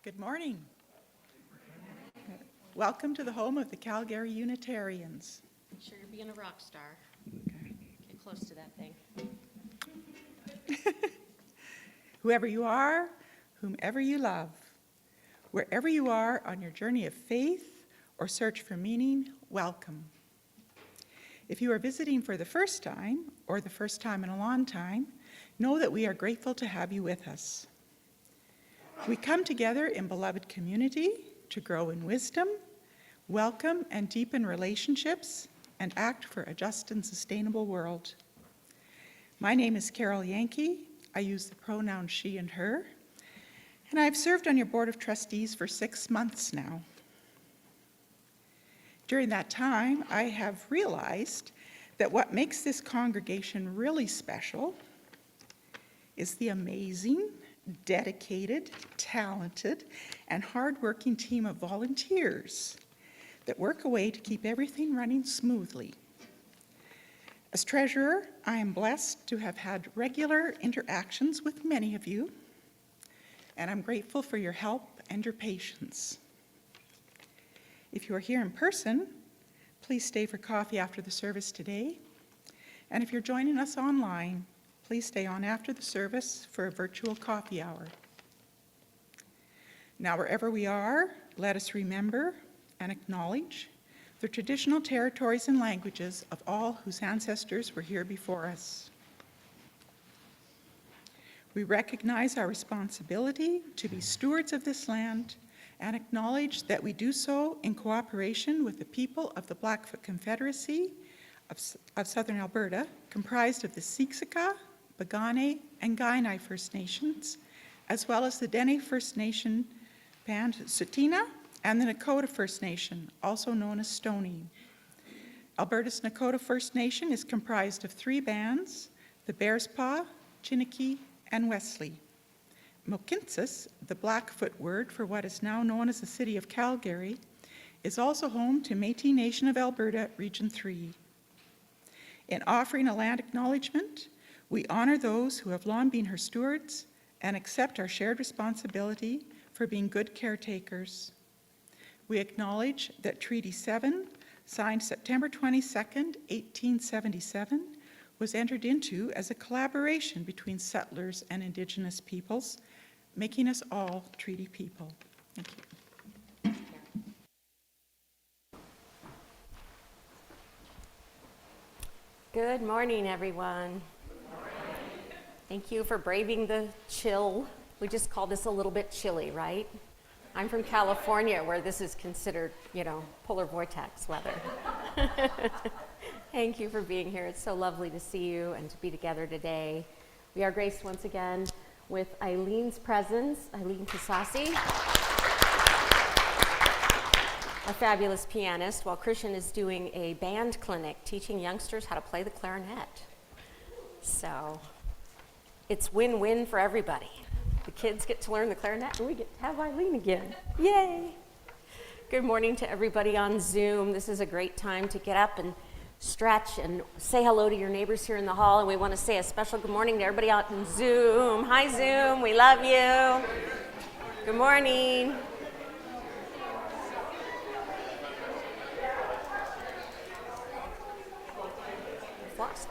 Good morning. Welcome to the home of the Calgary Unitarians. Make sure you're being a rock star. Get close to that thing. Whoever you are, whomever you love, wherever you are on your journey of faith or search for meaning, welcome. If you are visiting for the first time, or the first time in a long time, know that we are grateful to have you with us. We come together in beloved community to grow in wisdom, welcome and deepen relationships, and act for a just and sustainable world. My name is Carol Yankee. I use the pronouns she and her, and I've served on your board of trustees for 6 months now. During that time, I have realized that what makes this congregation really special is the amazing, dedicated, talented, and hardworking team of volunteers that work away to keep everything running smoothly. As treasurer, I am blessed to have had regular interactions with many of you, and I'm grateful for your help and your patience. If you are here in person, please stay for coffee after the service today, and if you're joining us online, please stay on after the service for a virtual coffee hour. Now, wherever we are, let us remember and acknowledge the traditional territories and languages of all whose ancestors were here before us. We recognize our responsibility to be stewards of this land and acknowledge that we do so in cooperation with the people of the Blackfoot Confederacy of Southern Alberta, comprised of the Siksika, Piikani, and Kainai First Nations, as well as the Dene First Nation band Tsuut'ina and the Nakota First Nation, also known as Stoney. Alberta's Nakota First Nation is comprised of 3 bands, the Bearspaw, Chiniki, and Wesley. Mohkinstsis, the Blackfoot word for what is now known as the city of Calgary, is also home to Métis Nation of Alberta, Region 3. In offering a land acknowledgement, we honor those who have long been her stewards and accept our shared responsibility for being good caretakers. We acknowledge that Treaty 7, signed September 22, 1877, was entered into as a collaboration between settlers and Indigenous peoples, making us all treaty people. Thank you. Good morning, everyone. Thank you for braving the chill. We just call this a little bit chilly, right? I'm from California, where this is considered, polar vortex weather. Thank you for being here. It's so lovely to see you and to be together today. We are graced once again with Eileen's presence, Eileen Tasasi, a fabulous pianist, while Christian is doing a band clinic teaching youngsters how to play the clarinet. So it's win-win for everybody. The kids get to learn the clarinet, and we get to have Eileen again. Yay! Good morning to everybody on Zoom. This is a great time to get up and stretch and say hello to your neighbors here in the hall, and we want to say a special good morning to everybody out on Zoom. Hi, Zoom. We love you. Good morning. Lost.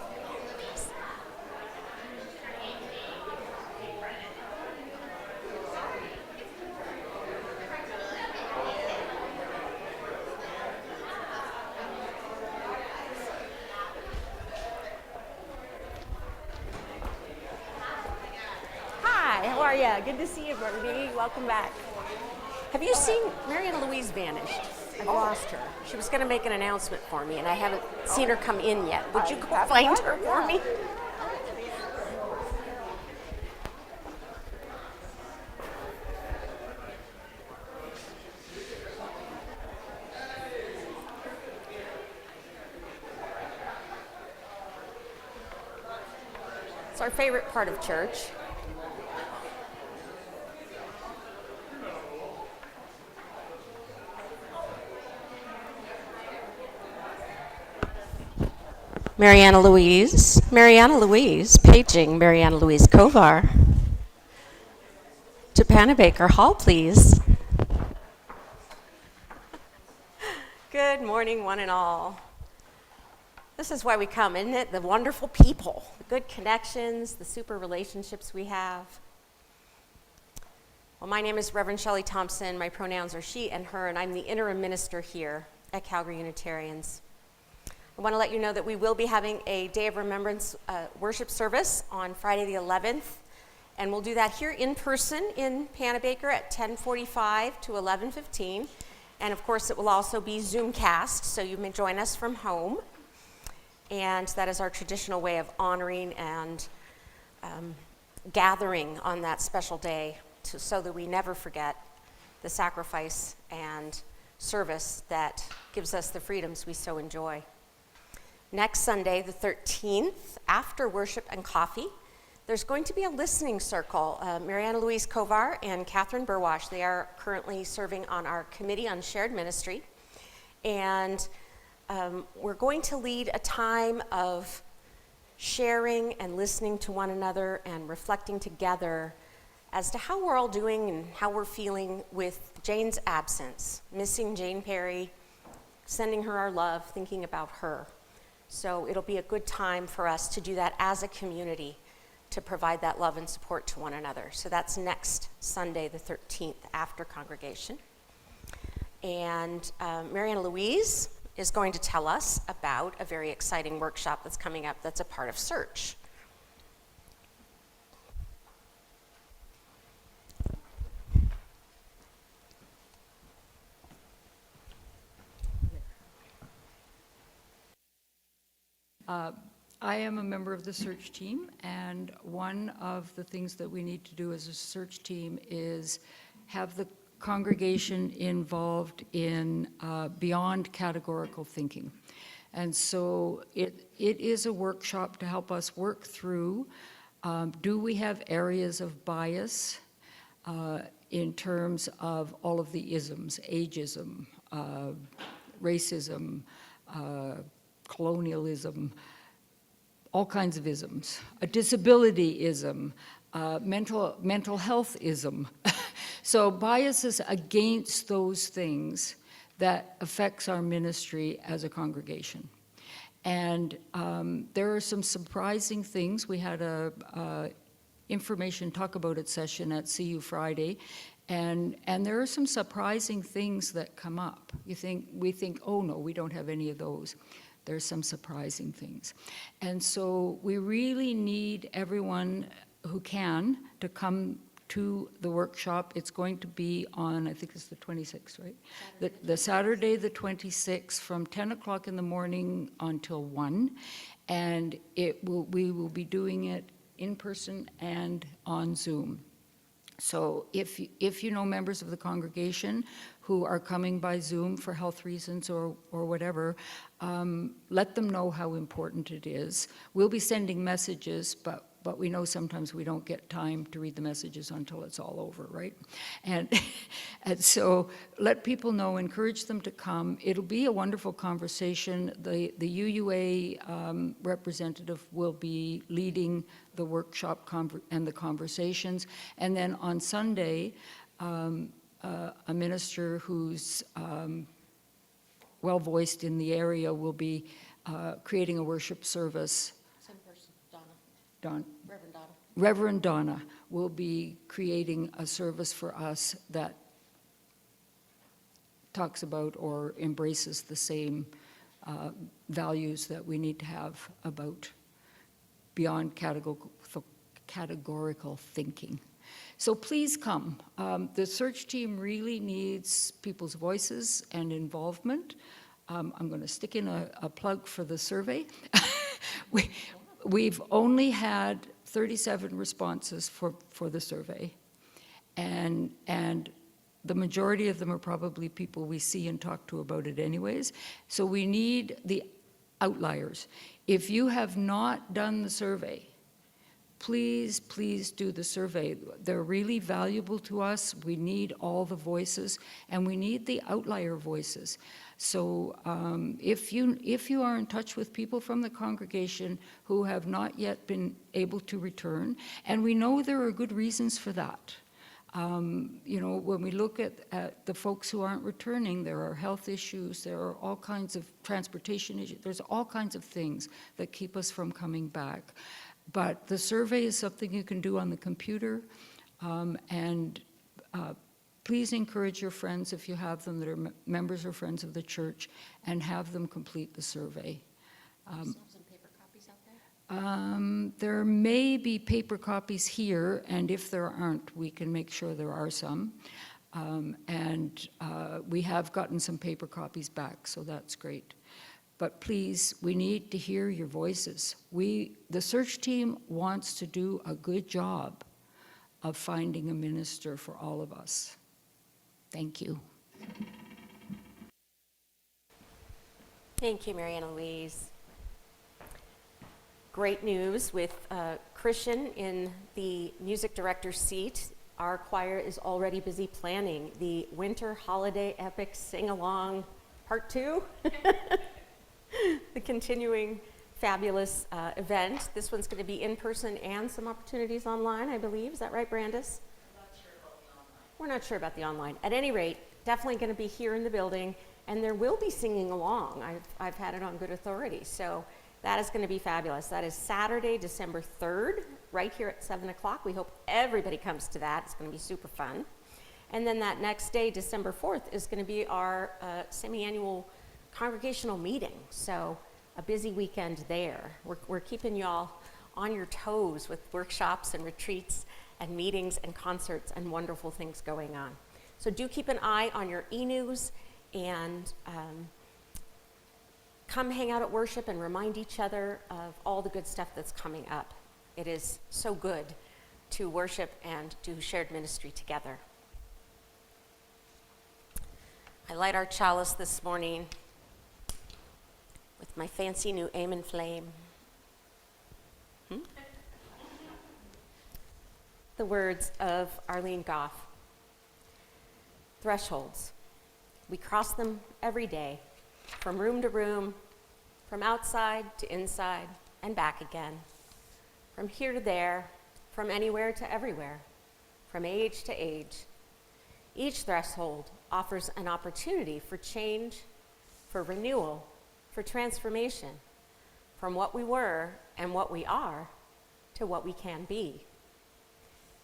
Good to see you, Bernie. Welcome back. Have you seen Mariana Louise vanished? I've lost her. She was going to make an announcement for me, and I haven't seen her come in yet. Would you go find her for me? It's our favorite part of church. Mariana Louise, paging Mariana Louise Kovar. to Panabaker Hall, please. Good morning, one and all. This is why we come, isn't it? The wonderful people, the good connections, the super relationships we have. Well, my name is Reverend Shelley Thompson. My pronouns are she and her, and I'm the interim minister here at Calgary Unitarians. I want to let you know that we will be having a Day of Remembrance worship service on Friday the 11th, and we'll do that here in person in Panabaker at 10:45 to 11:15. And of course, it will also be Zoomcast, so you may join us from home. And that is our traditional way of honoring and gathering on that special day so that we never forget the sacrifice and service that gives us the freedoms we so enjoy. Next Sunday, the 13th, after worship and coffee, there's going to be a listening circle. Mariana Louise Kovar and Catherine Burwash, they are currently serving on our Committee on Shared Ministry. And we're going to lead a time of sharing and listening to one another and reflecting together as to how we're all doing and how we're feeling with Jane's absence, missing Jane Perry, sending her our love, thinking about her. So it'll be a good time for us to do that as a community, to provide that love and support to one another. So that's next Sunday, the 13th, after congregation. And Mariana Louise is going to tell us about a very exciting workshop that's coming up that's a part of Search. I am a member of the search team, and one of the things that we need to do as a search team is have the congregation involved in beyond categorical thinking. And so it is a workshop to help us work through, do we have areas of bias in terms of all of the isms, ageism, racism, colonialism, all kinds of isms, a disability-ism, mental health-ism. So biases against those things that affects our ministry as a congregation. And there are some surprising things. We had a information talk about it session at CU Friday, and there are some surprising things that come up. We think, oh no, we don't have any of those. There's some surprising things. And so we really need everyone who can to come to the workshop. It's going to be on, I think it's the 26th, right? The Saturday the 26th from 10 o'clock in the morning until 1. And we will be doing it in person and on Zoom. So if you know members of the congregation who are coming by Zoom for health reasons or whatever, let them know how important it is. We'll be sending messages, but we know sometimes we don't get time to read the messages until it's all over, right? And so let people know, encourage them to come. It'll be a wonderful conversation. The UUA representative will be leading the workshop and the conversations. And then on Sunday, a minister who's well-voiced in the area will be creating a worship service. Same person, Reverend Donna. Reverend Donna will be creating a service for us that talks about or embraces the same values that we need to have about beyond categorical thinking. So please come. The search team really needs people's voices and involvement. I'm going to stick in a plug for the survey. We've only had 37 responses for the survey, and the majority of them are probably people we see and talk to about it anyways. So we need the outliers. If you have not done the survey, please do the survey. They're really valuable to us. We need all the voices, and we need the outlier voices. So if you are in touch with people from the congregation who have not yet been able to return, and we know there are good reasons for that. When we look at the folks who aren't returning, there are health issues, there are all kinds of transportation issues, there's all kinds of things that keep us from coming back. But the survey is something you can do on the computer, and please encourage your friends, if you have them that are members or friends of the church, and have them complete the survey. Some paper copies out there? There may be paper copies here, and if there aren't, we can make sure there are some. We have gotten some paper copies back, so that's great. But please, we need to hear your voices. The search team wants to do a good job of finding a minister for all of us. Thank you. Thank you, Mariana Louise. Great news with Christian in the music director's seat. Our choir is already busy planning the Winter Holiday Epic Sing-Along Part 2. The continuing fabulous event. This one's going to be in person and some opportunities online, I believe. Is that right, Brandis? We're not sure about the online. At any rate, definitely going to be here in the building, and there will be singing along. I've had it on good authority, so that is going to be fabulous. That is Saturday, December 3rd, right here at 7 o'clock. We hope everybody comes to that. It's going to be super fun. And then that next day, December 4th, is going to be our semi-annual congregational meeting. So a busy weekend there. We're keeping y'all on your toes with workshops and retreats and meetings and concerts and wonderful things going on. So do keep an eye on your e-news, and come hang out at worship and remind each other of all the good stuff that's coming up. It is so good to worship and do shared ministry together. I light our chalice this morning with my fancy new Amen flame. The words of Arlene Goff. Thresholds. We cross them every day, from room to room, from outside to inside, and back again. From here to there, from anywhere to everywhere, from age to age. Each threshold offers an opportunity for change, for renewal, for transformation, from what we were and what we are to what we can be.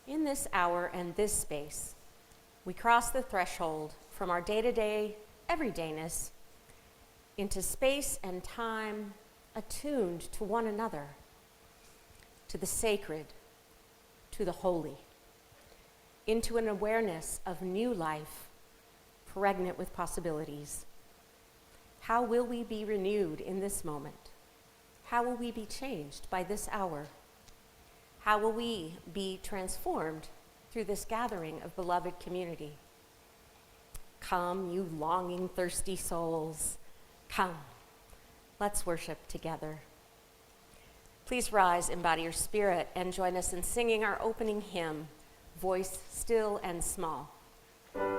In this hour and this space, we cross the threshold from our day-to-day everydayness into space and time attuned to one another, to the sacred, to the holy, into an awareness of new life, pregnant with possibilities. How will we be renewed in this moment? How will we be changed by this hour? How will we be transformed through this gathering of beloved community? Come, you longing, thirsty souls. Come, let's worship together. Please rise, embody your spirit, and join us in singing our opening hymn, Voice Still and Small. And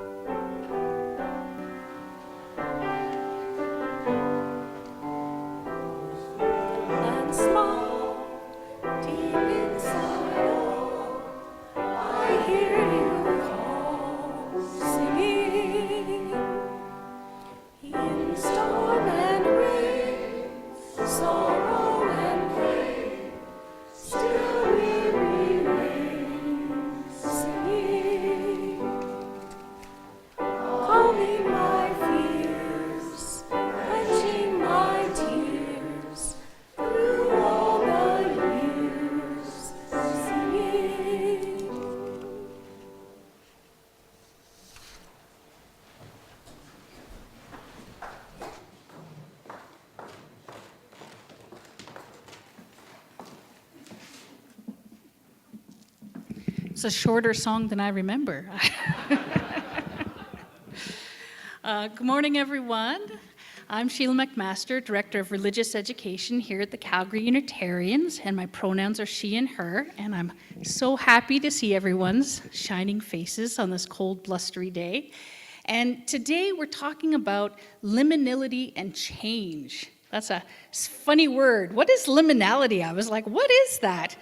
small, deep inside, oh, I hear you call, singing. In storm and rain, sorrow and pain, still we remain, singing. Calming my fears, quenching my tears, through all the years, singing. It's a shorter song than I remember. Good morning, everyone. I'm Sheila McMaster, Director of Religious Education here at the Calgary Unitarians, and my pronouns are she and her, and I'm so happy to see everyone's shining faces on this cold, blustery day. And today we're talking about liminality and change. That's a funny word. What is liminality? I was like, what is that?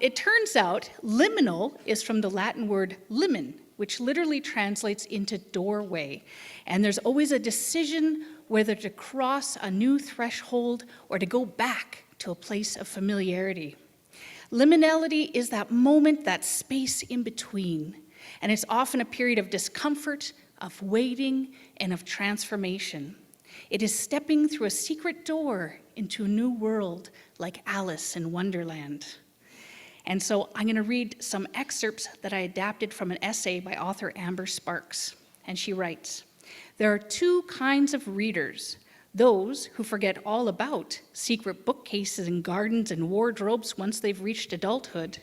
It turns out liminal is from the Latin word limen, which literally translates into doorway. And there's always a decision whether to cross a new threshold or to go back to a place of familiarity. Liminality is that moment, that space in between. And it's often a period of discomfort, of waiting, and of transformation. It is stepping through a secret door into a new world, like Alice in Wonderland. And so I'm going to read some excerpts that I adapted from an essay by author Amber Sparks. And she writes, "There are two kinds of readers: those who forget all about secret bookcases and gardens and wardrobes once they've reached adulthood,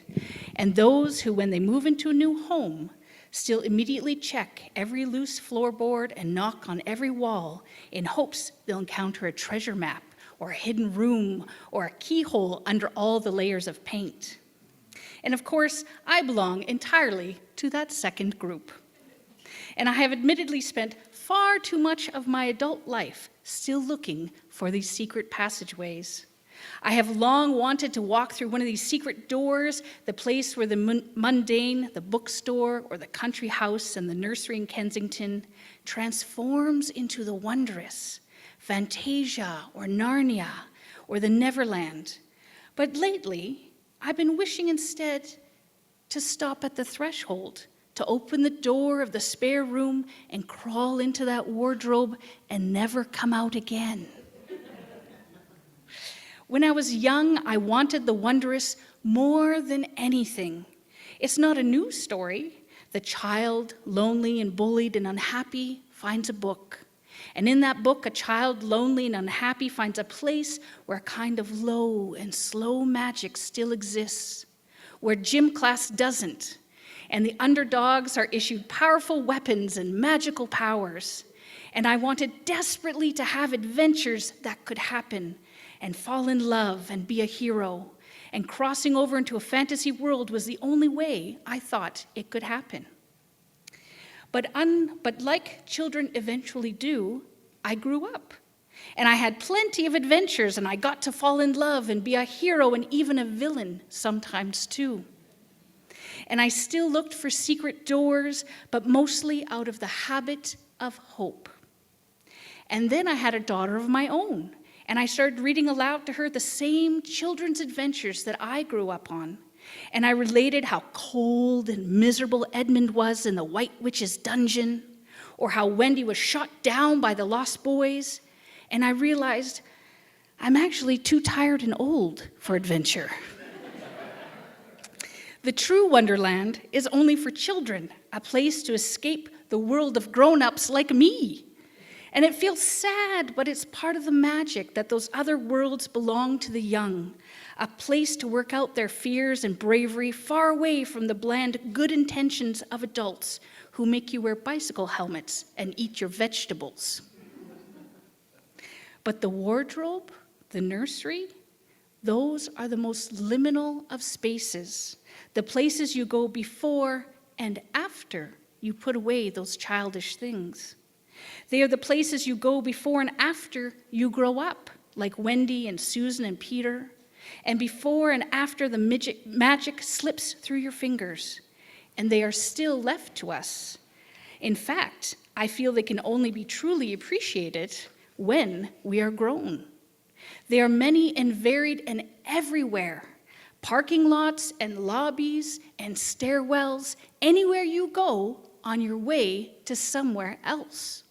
and those who, when they move into a new home, still immediately check every loose floorboard and knock on every wall in hopes they'll encounter a treasure map or a hidden room or a keyhole under all the layers of paint." And of course, I belong entirely to that second group. And I have admittedly spent far too much of my adult life still looking for these secret passageways. I have long wanted to walk through one of these secret doors, the place where the mundane, the bookstore, or the country house and the nursery in Kensington transforms into the wondrous, Fantasia or Narnia or the Neverland. But lately, I've been wishing instead to stop at the threshold, to open the door of the spare room and crawl into that wardrobe and never come out again. When I was young, I wanted the wondrous more than anything. It's not a new story. The child, lonely and bullied and unhappy, finds a book. And in that book, a child lonely and unhappy finds a place where a kind of low and slow magic still exists, where gym class doesn't, and the underdogs are issued powerful weapons and magical powers. And I wanted desperately to have adventures that could happen, and fall in love and be a hero. And crossing over into a fantasy world was the only way I thought it could happen. But like children eventually do, I grew up. And I had plenty of adventures, and I got to fall in love and be a hero and even a villain sometimes too. And I still looked for secret doors, but mostly out of the habit of hope. And then I had a daughter of my own, and I started reading aloud to her the same children's adventures that I grew up on. And I related how cold and miserable Edmund was in the White Witch's dungeon, or how Wendy was shot down by the Lost Boys. And I realized I'm actually too tired and old for adventure. The true Wonderland is only for children, a place to escape the world of grown-ups like me. And it feels sad, but it's part of the magic that those other worlds belong to the young, a place to work out their fears and bravery far away from the bland good intentions of adults who make you wear bicycle helmets and eat your vegetables. But the wardrobe, the nursery, those are the most liminal of spaces, the places you go before and after you put away those childish things. They are the places you go before and after you grow up, like Wendy and Susan and Peter, and before and after the magic slips through your fingers, and they are still left to us. In fact, I feel they can only be truly appreciated when we are grown. They are many and varied and everywhere. Parking lots and lobbies and stairwells, anywhere you go on your way to somewhere else.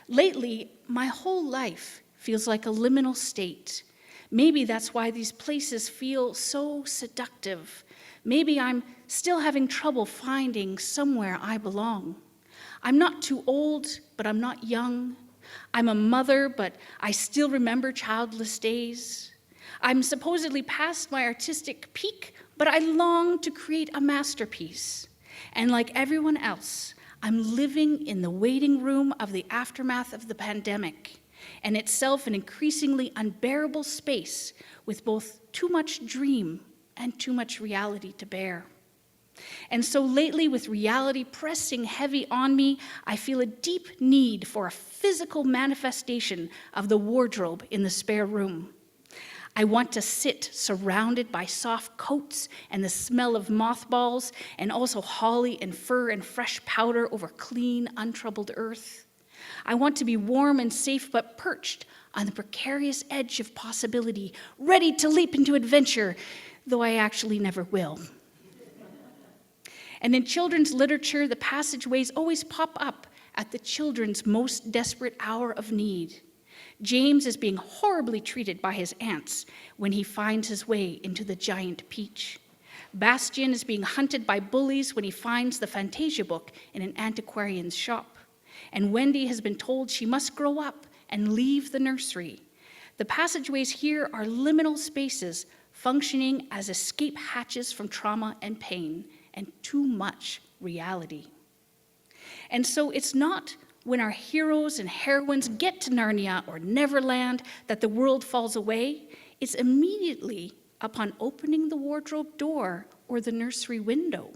Lately, my whole life feels like a liminal state. Maybe that's why these places feel so seductive. Maybe I'm still having trouble finding somewhere I belong. I'm not too old, but I'm not young. I'm a mother, but I still remember childless days. I'm supposedly past my artistic peak, but I long to create a masterpiece. And like everyone else, I'm living in the waiting room of the aftermath of the pandemic, and itself an increasingly unbearable space with both too much dream and too much reality to bear. And so lately, with reality pressing heavy on me, I feel a deep need for a physical manifestation of the wardrobe in the spare room. I want to sit surrounded by soft coats and the smell of mothballs, and also holly and fir and fresh powder over clean, untroubled earth. I want to be warm and safe, but perched on the precarious edge of possibility, ready to leap into adventure, though I actually never will. And in children's literature, the passageways always pop up at the children's most desperate hour of need. James is being horribly treated by his aunts when he finds his way into the giant peach. Bastian is being hunted by bullies when he finds the Fantasia book in an antiquarian's shop. And Wendy has been told she must grow up and leave the nursery. The passageways here are liminal spaces functioning as escape hatches from trauma and pain and too much reality. And so it's not when our heroes and heroines get to Narnia or Neverland that the world falls away. It's immediately upon opening the wardrobe door or the nursery window.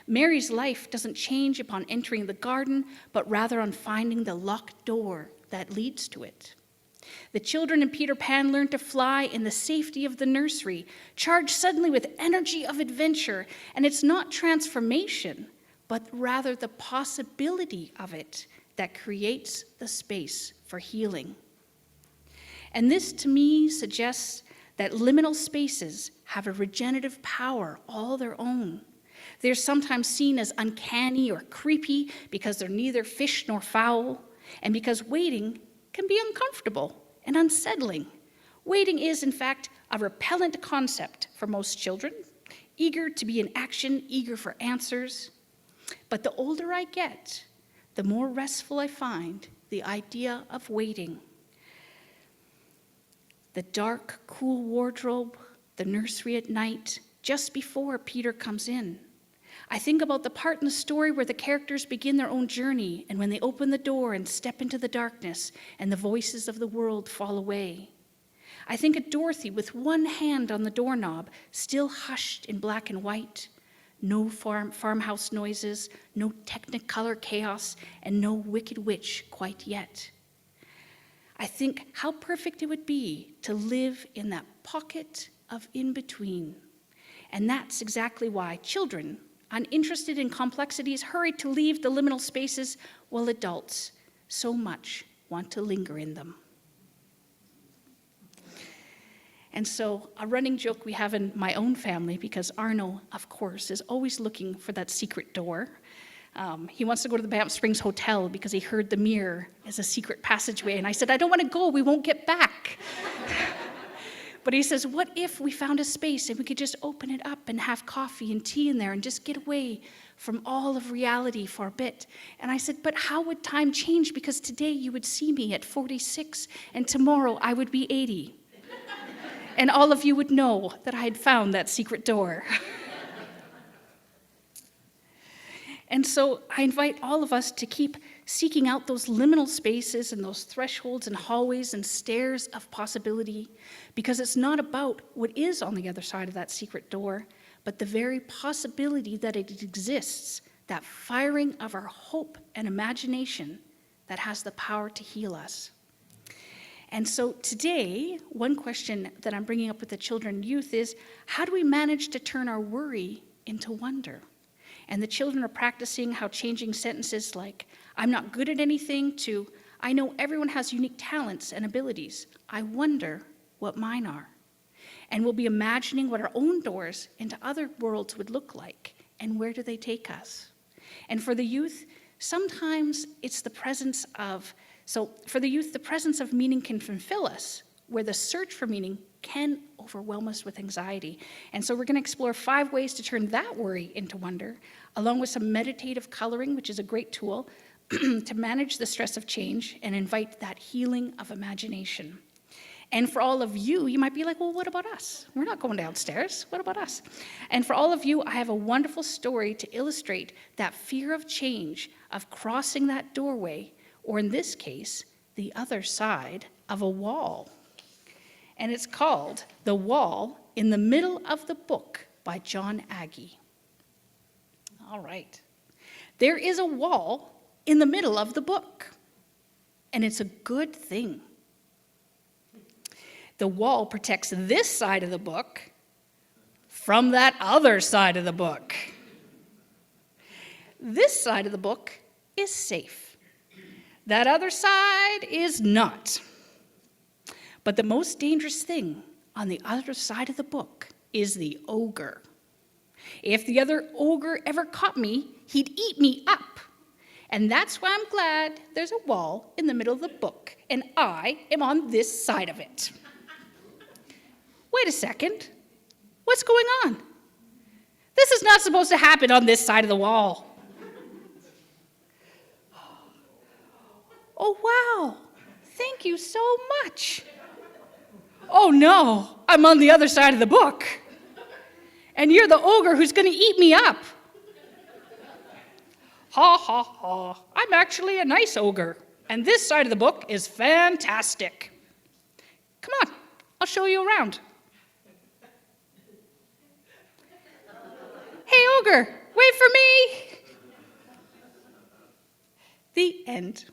Mary's life doesn't change upon entering the garden, but rather on finding the locked door that leads to it. The children in Peter Pan learn to fly in the safety of the nursery, charged suddenly with energy of adventure, and it's not transformation, but rather the possibility of it that creates the space for healing. And this, to me, suggests that liminal spaces have a regenerative power all their own. They're sometimes seen as uncanny or creepy because they're neither fish nor fowl, and because waiting can be uncomfortable and unsettling. Waiting is, in fact, a repellent concept for most children, eager to be in action, eager for answers. But the older I get, the more restful I find the idea of waiting. The dark, cool wardrobe, the nursery at night, just before Peter comes in. I think about the part in the story where the characters begin their own journey, and when they open the door and step into the darkness, and the voices of the world fall away. I think of Dorothy with one hand on the doorknob, still hushed in black and white. No farmhouse noises, no technicolor chaos, and no wicked witch quite yet. I think how perfect it would be to live in that pocket of in-between. And that's exactly why children, uninterested in complexities, hurry to leave the liminal spaces, while adults so much want to linger in them. And so a running joke we have in my own family, because Arno, of course, is always looking for that secret door. He wants to go to the Banff Springs Hotel because he heard the mirror as a secret passageway. And I said, I don't want to go, we won't get back. But he says, what if we found a space and we could just open it up and have coffee and tea in there and just get away from all of reality for a bit? And I said, but how would time change? Because today you would see me at 46 and tomorrow I would be 80. And all of you would know that I had found that secret door. And so I invite all of us to keep seeking out those liminal spaces and those thresholds and hallways and stairs of possibility, because it's not about what is on the other side of that secret door, but the very possibility that it exists, that firing of our hope and imagination that has the power to heal us. And so today, one question that I'm bringing up with the children and youth is, how do we manage to turn our worry into wonder? And the children are practicing how changing sentences like, I'm not good at anything, to, I know everyone has unique talents and abilities. I wonder what mine are. And we'll be imagining what our own doors into other worlds would look like, and where do they take us? And for the youth, sometimes it's the presence of, for the youth, the presence of meaning can fulfill us, where the search for meaning can overwhelm us with anxiety. And so we're going to explore 5 ways to turn that worry into wonder, along with some meditative coloring, which is a great tool to manage the stress of change and invite that healing of imagination. And for all of you, you might be like, well, what about us? We're not going downstairs. What about us? And for all of you, I have a wonderful story to illustrate that fear of change, of crossing that doorway, or in this case, the other side of a wall. And it's called The Wall in the Middle of the Book by John Agee. All right. There is a wall in the middle of the book, and it's a good thing. The wall protects this side of the book from that other side of the book. This side of the book is safe. That other side is not. But the most dangerous thing on the other side of the book is the ogre. If the other ogre ever caught me, he'd eat me up. And that's why I'm glad there's a wall in the middle of the book, and I am on this side of it. Wait a second. What's going on? This is not supposed to happen on this side of the wall. Oh, wow. Thank you so much. Oh, no. I'm on the other side of the book. And you're the ogre who's going to eat me up. Ha, ha, ha. I'm actually a nice ogre. And this side of the book is fantastic. Come on. I'll show you around. Hey, ogre, wait for me. The end.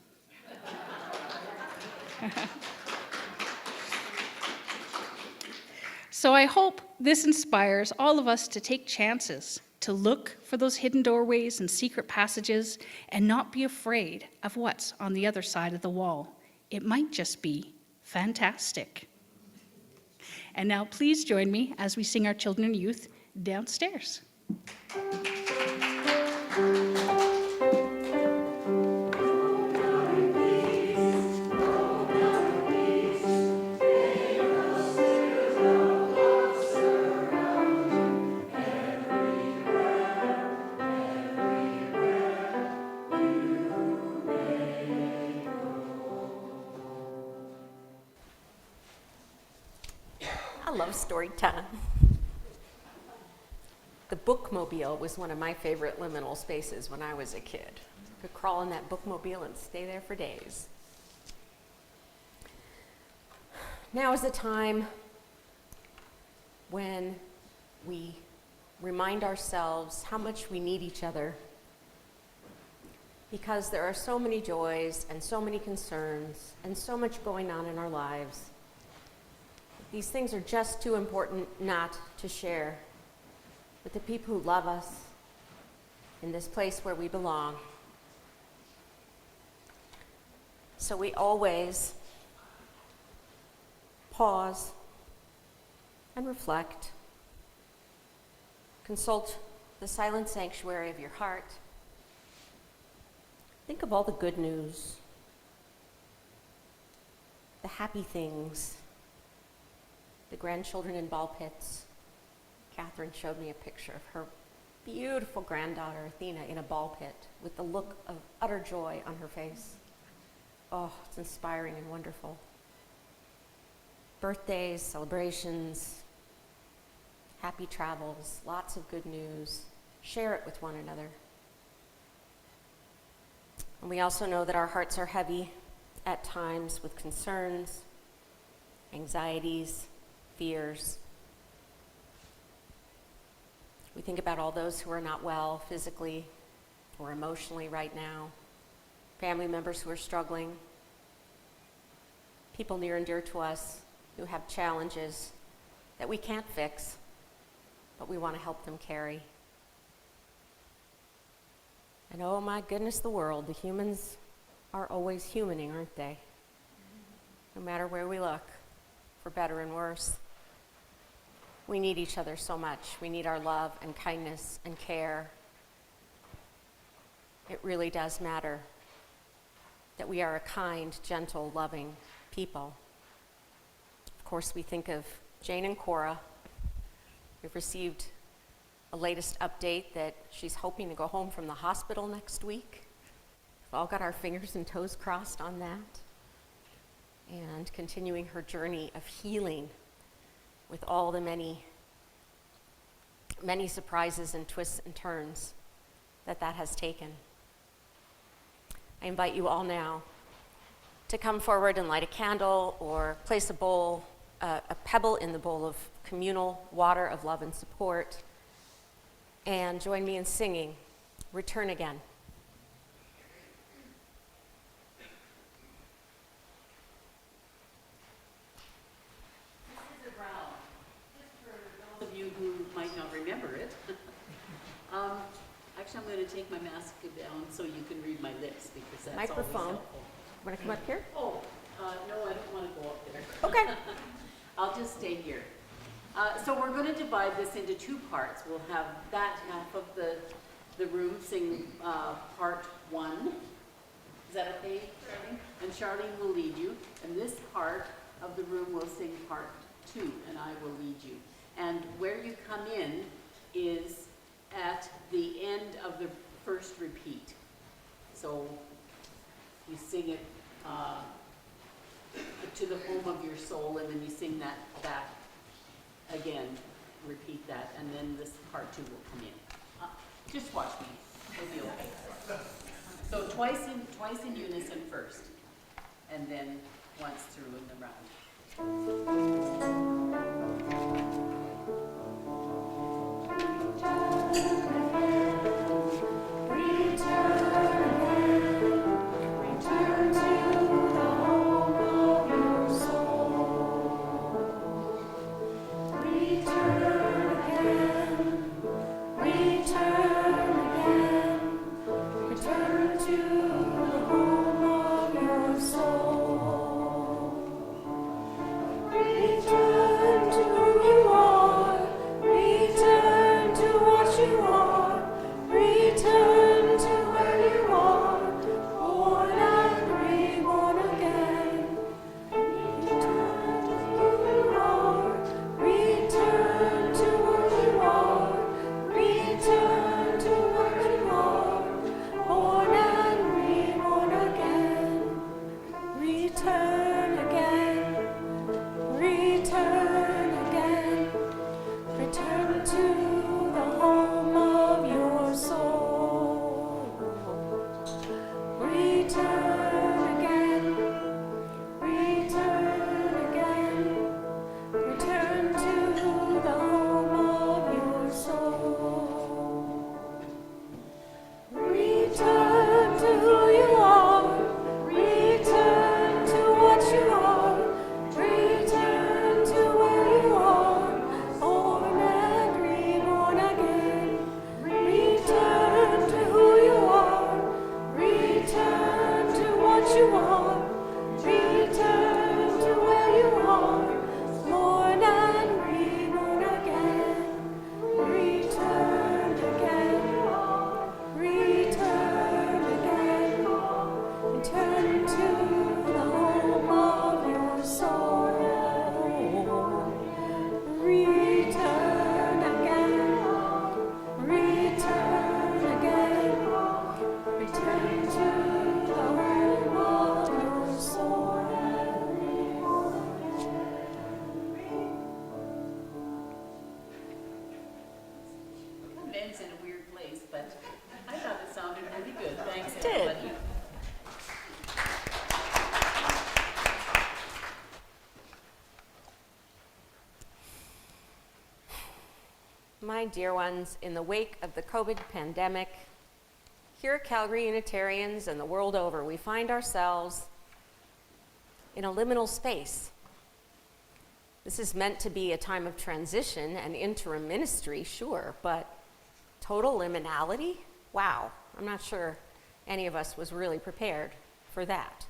So I hope this inspires all of us to take chances, to look for those hidden doorways and secret passages, and not be afraid of what's on the other side of the wall. It might just be fantastic. And now please join me as we sing our children and youth downstairs. I love story time. The bookmobile was one of my favorite liminal spaces when I was a kid. Could crawl in that bookmobile and stay there for days. Now is the time when we remind ourselves how much we need each other, because there are so many joys and so many concerns and so much going on in our lives. These things are just too important not to share with the people who love us in this place where we belong. So we always pause and reflect. Consult the silent sanctuary of your heart. Think of all the good news, the happy things, the grandchildren in ball pits. Catherine showed me a picture of her beautiful granddaughter, Athena, in a ball pit with the look of utter joy on her face. Oh, it's inspiring and wonderful. Birthdays, celebrations, happy travels, lots of good news. Share it with one another. And we also know that our hearts are heavy at times with concerns, anxieties, fears. We think about all those who are not well physically or emotionally right now, family members who are struggling, people near and dear to us who have challenges that we can't fix, but we want to help them carry. And oh my goodness, the world, the humans are always humaning, aren't they? No matter where we look, for better and worse. We need each other so much. We need our love and kindness and care. It really does matter that we are a kind, gentle, loving people. Of course, we think of Jane and Cora. We've received a latest update that she's hoping to go home from the hospital next week. We've all got our fingers and toes crossed on that. And continuing her journey of healing with all the many surprises and twists and turns that has taken. I invite you all now to come forward and light a candle or place a pebble in the bowl of communal water of love and support, and join me in singing return again. This is Brown. Just for those of you who might not remember it. Actually, I'm going to take my mask down so you can read my lips because that's always Microphone. helpful. Want to come up here? Oh, no, I don't want to go up there. Okay. I'll just stay here. So we're going to divide this into two parts. We'll have that half of the room sing part one. Is that okay, Charlene? And Charlene will lead you. And this part of the room will sing part two, and I will lead you. And where you come in is at the end of the first repeat. So you sing it to the home of your soul, and then you sing that back again, repeat that, and then this part two will come in. Just watch me, it'll be okay. So twice in unison first, and then once through in the round. Ben's in a weird place, but I thought it sounded really good. Thanks, everybody. My dear ones, in the wake of the COVID pandemic, here at Calgary Unitarians and the world over, we find ourselves in a liminal space. This is meant to be a time of transition and interim ministry, sure, but total liminality? Wow, I'm not sure any of us was really prepared for that.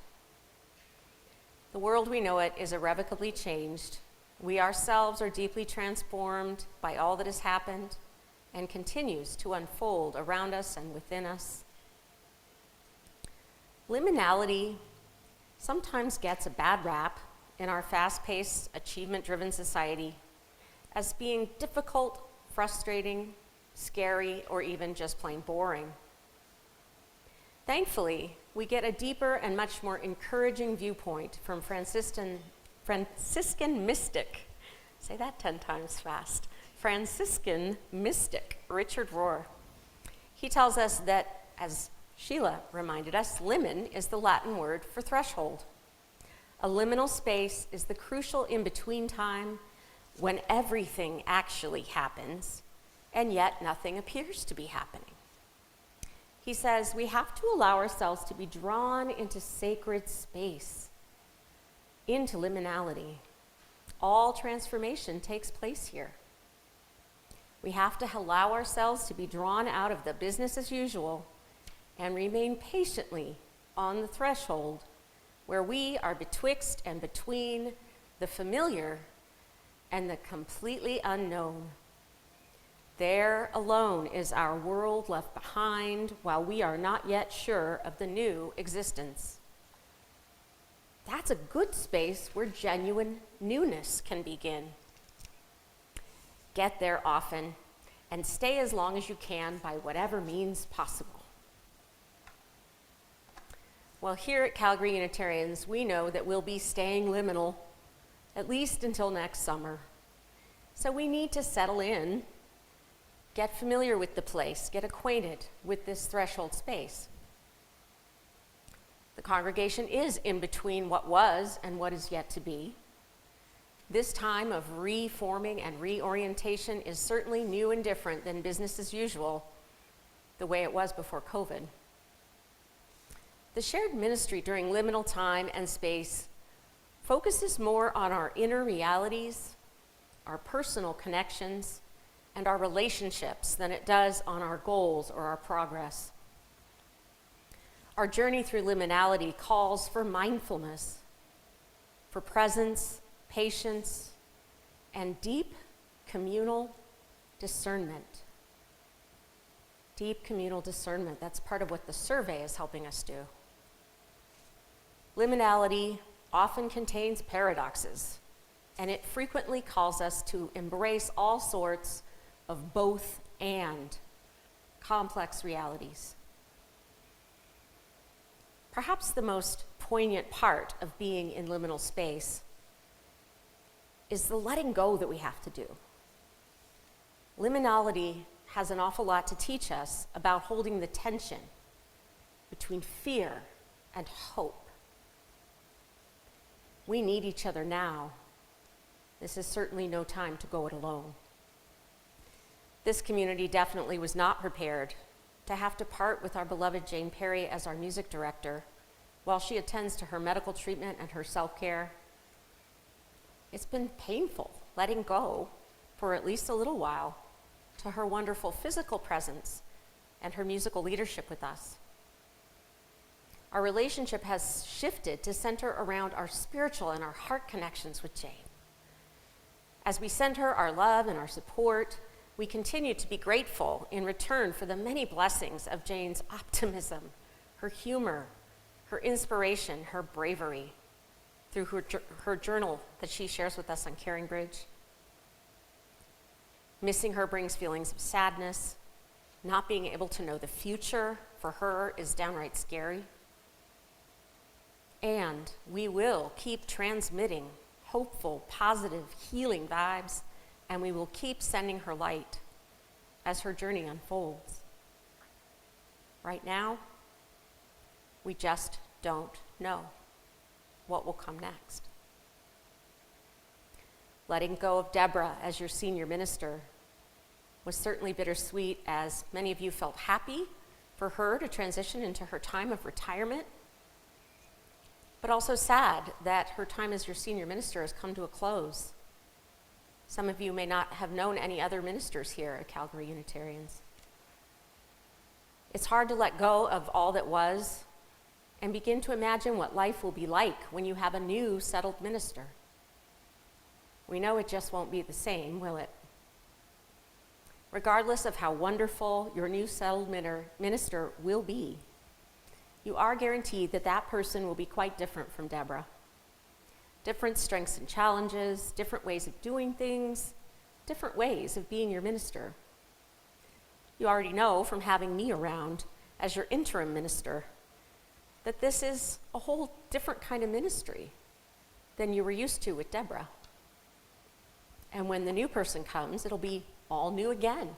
The world we know it is irrevocably changed. We ourselves are deeply transformed by all that has happened and continues to unfold around us and within us. Liminality sometimes gets a bad rap in our fast-paced, achievement-driven society as being difficult, frustrating, scary, or even just plain boring. Thankfully, we get a deeper and much more encouraging viewpoint from Franciscan mystic, say that 10 times fast, Franciscan mystic Richard Rohr. He tells us that, as Sheila reminded us, limen is the Latin word for threshold. A liminal space is the crucial in-between time when everything actually happens, and yet nothing appears to be happening. He says, we have to allow ourselves to be drawn into sacred space, into liminality. All transformation takes place here. We have to allow ourselves to be drawn out of the business as usual and remain patiently on the threshold where we are betwixt and between the familiar and the completely unknown. There alone is our world left behind while we are not yet sure of the new existence. That's a good space where genuine newness can begin. Get there often and stay as long as you can by whatever means possible. Well, here at Calgary Unitarians, we know that we'll be staying liminal at least until next summer. So we need to settle in, get familiar with the place, get acquainted with this threshold space. The congregation is in between what was and what is yet to be. This time of reforming and reorientation is certainly new and different than business as usual, the way it was before COVID. The shared ministry during liminal time and space focuses more on our inner realities, our personal connections, and our relationships than it does on our goals or our progress. Our journey through liminality calls for mindfulness, for presence, patience, and deep communal discernment. Deep communal discernment, that's part of what the survey is helping us do. Liminality often contains paradoxes, and it frequently calls us to embrace all sorts of both and complex realities. Perhaps the most poignant part of being in liminal space is the letting go that we have to do. Liminality has an awful lot to teach us about holding the tension between fear and hope. We need each other now. This is certainly no time to go it alone. This community definitely was not prepared to have to part with our beloved Jane Perry as our music director while she attends to her medical treatment and her self-care. It's been painful letting go for at least a little while to her wonderful physical presence and her musical leadership with us. Our relationship has shifted to center around our spiritual and our heart connections with Jane. As we send her our love and our support, we continue to be grateful in return for the many blessings of Jane's optimism, her humor, her inspiration, her bravery, through her journal that she shares with us on Caring Bridge. Missing her brings feelings of sadness. Not being able to know the future for her is downright scary. And we will keep transmitting hopeful, positive, healing vibes, and we will keep sending her light as her journey unfolds. Right now, we just don't know what will come next. Letting go of Deborah as your senior minister was certainly bittersweet, as many of you felt happy for her to transition into her time of retirement, but also sad that her time as your senior minister has come to a close. Some of you may not have known any other ministers here at Calgary Unitarians. It's hard to let go of all that was and begin to imagine what life will be like when you have a new settled minister. We know it just won't be the same, will it? Regardless of how wonderful your new settled minister will be, you are guaranteed that that person will be quite different from Deborah. Different strengths and challenges, different ways of doing things, different ways of being your minister. You already know from having me around as your interim minister that this is a whole different kind of ministry than you were used to with Deborah. And when the new person comes, it'll be all new again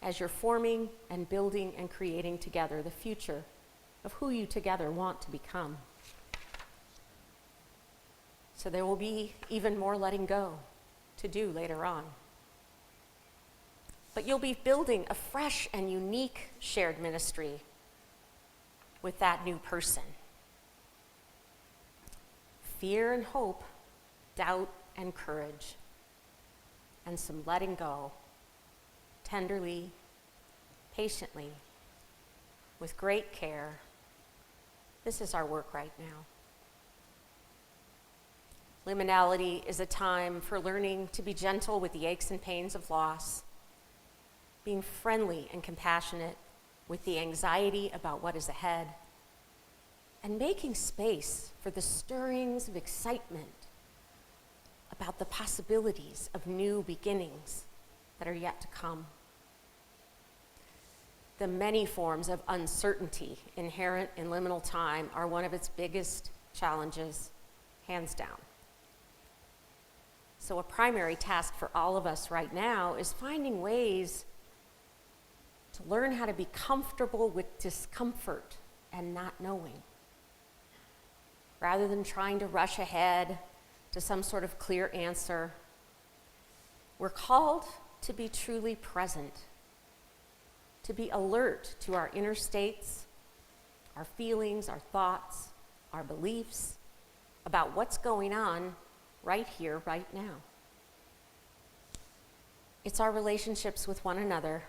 as you're forming and building and creating together the future of who you together want to become. So there will be even more letting go to do later on. But you'll be building a fresh and unique shared ministry with that new person. Fear and hope, doubt and courage, and some letting go, tenderly, patiently, with great care. This is our work right now. Liminality is a time for learning to be gentle with the aches and pains of loss, being friendly and compassionate with the anxiety about what is ahead, and making space for the stirrings of excitement about the possibilities of new beginnings that are yet to come. The many forms of uncertainty inherent in liminal time are one of its biggest challenges, hands down. So a primary task for all of us right now is finding ways to learn how to be comfortable with discomfort and not knowing, rather than trying to rush ahead to some sort of clear answer. We're called to be truly present, to be alert to our inner states, our feelings, our thoughts, our beliefs about what's going on right here, right now. It's our relationships with one another,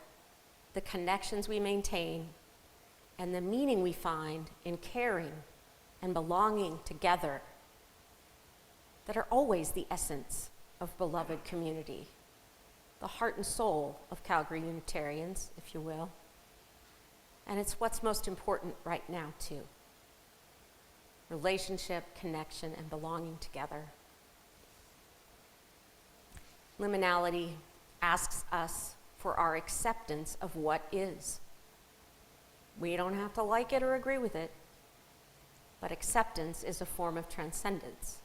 the connections we maintain, and the meaning we find in caring and belonging together that are always the essence of beloved community, the heart and soul of Calgary Unitarians, if you will. And it's what's most important right now, too. Relationship, connection, and belonging together. Liminality asks us for our acceptance of what is. We don't have to like it or agree with it, but acceptance is a form of transcendence.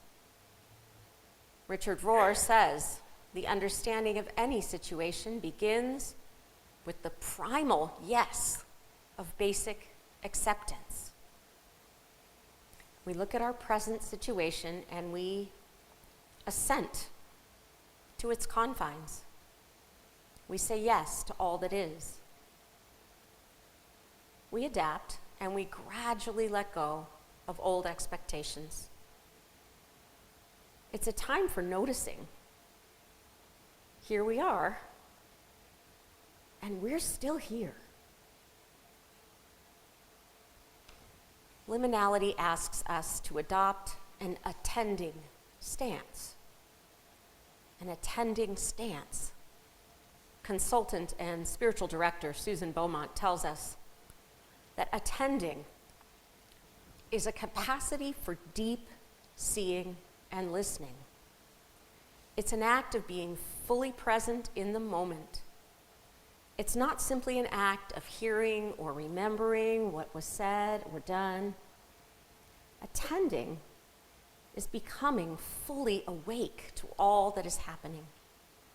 Richard Rohr says, the understanding of any situation begins with the primal yes of basic acceptance. We look at our present situation and we assent to its confines. We say yes to all that is. We adapt and we gradually let go of old expectations. It's a time for noticing. Here we are, and we're still here. Liminality asks us to adopt an attending stance. An attending stance. Consultant and spiritual director Susan Beaumont tells us that attending is a capacity for deep seeing and listening. It's an act of being fully present in the moment. It's not simply an act of hearing or remembering what was said or done. Attending is becoming fully awake to all that is happening,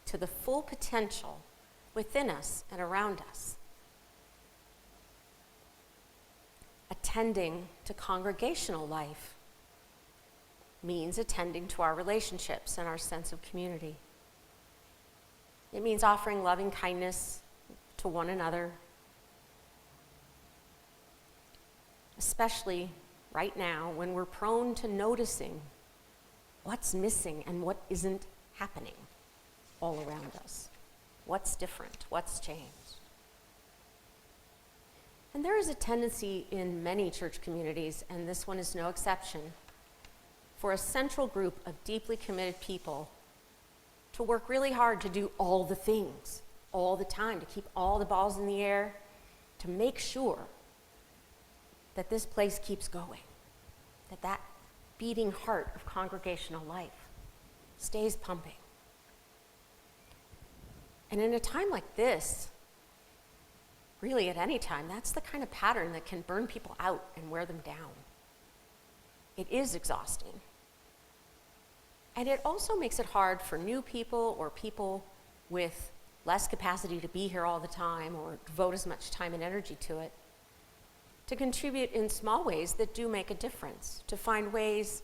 to the full potential within us and around us. Attending to congregational life means attending to our relationships and our sense of community. It means offering loving kindness to one another, especially right now when we're prone to noticing what's missing and what isn't happening all around us. What's different? What's changed? And there is a tendency in many church communities, and this one is no exception, for a central group of deeply committed people to work really hard to do all the things all the time, to keep all the balls in the air, to make sure that this place keeps going, that beating heart of congregational life stays pumping. And in a time like this, really at any time, that's the kind of pattern that can burn people out and wear them down. It is exhausting. And it also makes it hard for new people or people with less capacity to be here all the time or devote as much time and energy to it, to contribute in small ways that do make a difference, to find ways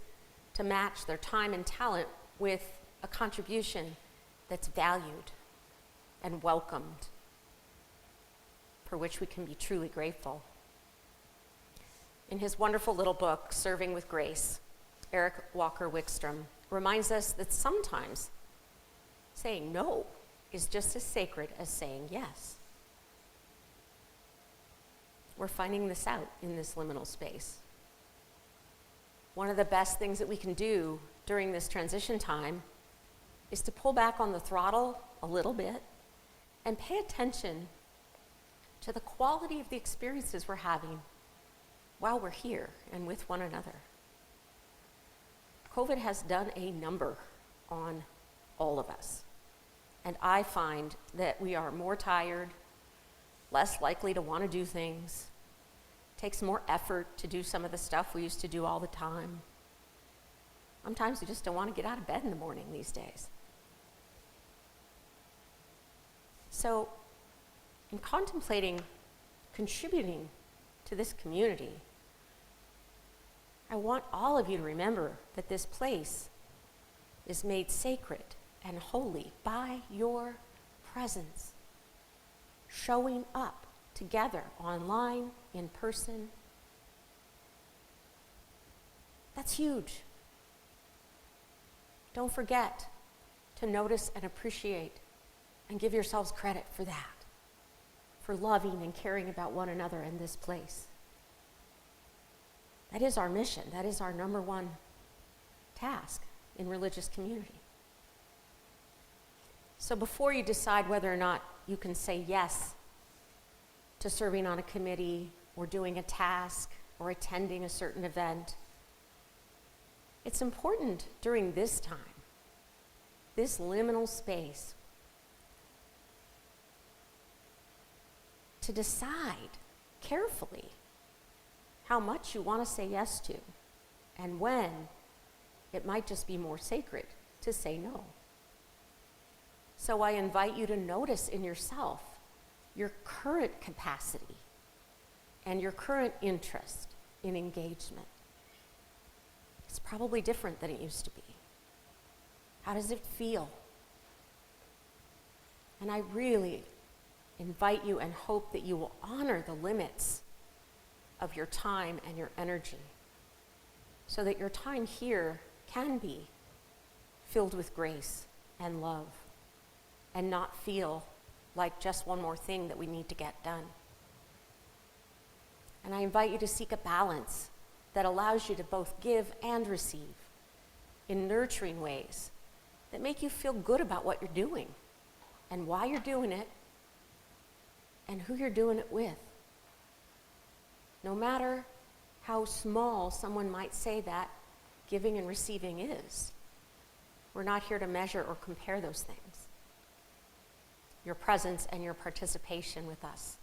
to match their time and talent with a contribution that's valued and welcomed, for which we can be truly grateful. in his wonderful little book, Serving with Grace, Eric Walker Wickstrom reminds us that sometimes saying no is just as sacred as saying yes. We're finding this out in this liminal space. One of the best things that we can do during this transition time is to pull back on the throttle a little bit and pay attention to the quality of the experiences we're having while we're here and with one another. COVID has done a number on all of us. And I find that we are more tired, less likely to want to do things, takes more effort to do some of the stuff we used to do all the time. Sometimes we just don't want to get out of bed in the morning these days. So, in contemplating contributing to this community, I want all of you to remember that this place is made sacred and holy by your presence, showing up together online, in person. That's huge. Don't forget to notice and appreciate and give yourselves credit for that, for loving and caring about one another in this place. That is our mission. That is our number one task in religious community. So before you decide whether or not you can say yes to serving on a committee or doing a task or attending a certain event, it's important during this time, this liminal space, to decide carefully how much you want to say yes to and when it might just be more sacred to say no. So I invite you to notice in yourself your current capacity and your current interest in engagement. It's probably different than it used to be. How does it feel? And I really invite you and hope that you will honor the limits of your time and your energy so that your time here can be filled with grace and love and not feel like just one more thing that we need to get done. And I invite you to seek a balance that allows you to both give and receive in nurturing ways that make you feel good about what you're doing and why you're doing it and who you're doing it with. No matter how small someone might say that giving and receiving is, we're not here to measure or compare those things. Your presence and your participation with us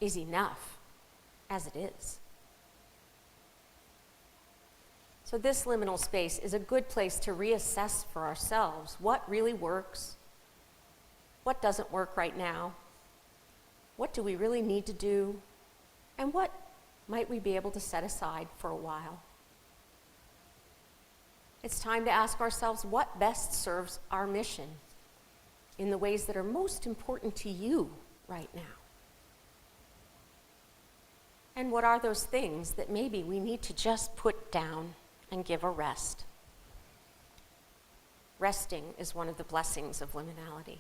is enough as it is. So this liminal space is a good place to reassess for ourselves what really works, what doesn't work right now, what do we really need to do, and what might we be able to set aside for a while. It's time to ask ourselves what best serves our mission in the ways that are most important to you right now. And what are those things that maybe we need to just put down and give a rest? Resting is one of the blessings of liminality.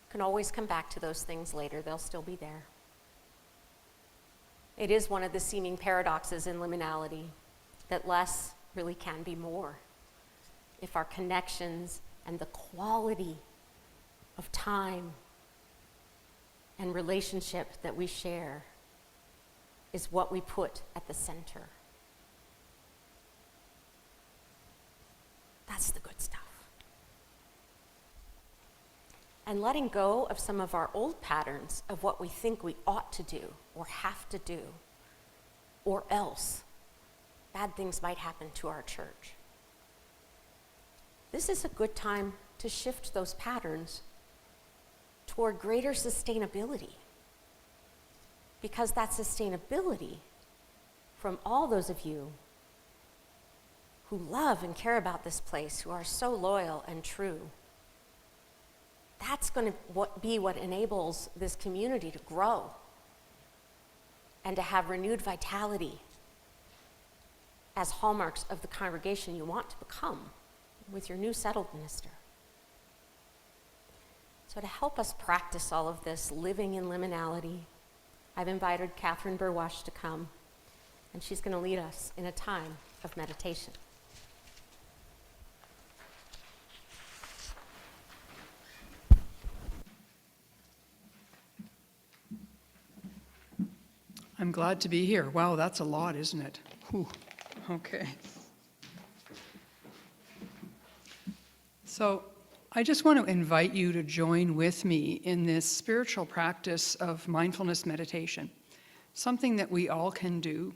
You can always come back to those things later, they'll still be there. It is one of the seeming paradoxes in liminality that less really can be more if our connections and the quality of time and relationship that we share is what we put at the center. That's the good stuff. And letting go of some of our old patterns of what we think we ought to do or have to do, or else bad things might happen to our church. This is a good time to shift those patterns toward greater sustainability, because that sustainability from all those of you who love and care about this place, who are so loyal and true, that's going to be what enables this community to grow and to have renewed vitality as hallmarks of the congregation you want to become with your new settled minister. So to help us practice all of this living in liminality, I've invited Catherine Burwash to come, and she's going to lead us in a time of meditation. I'm glad to be here. Wow, that's a lot, isn't it? Whew. Okay. So I just want to invite you to join with me in this spiritual practice of mindfulness meditation, something that we all can do.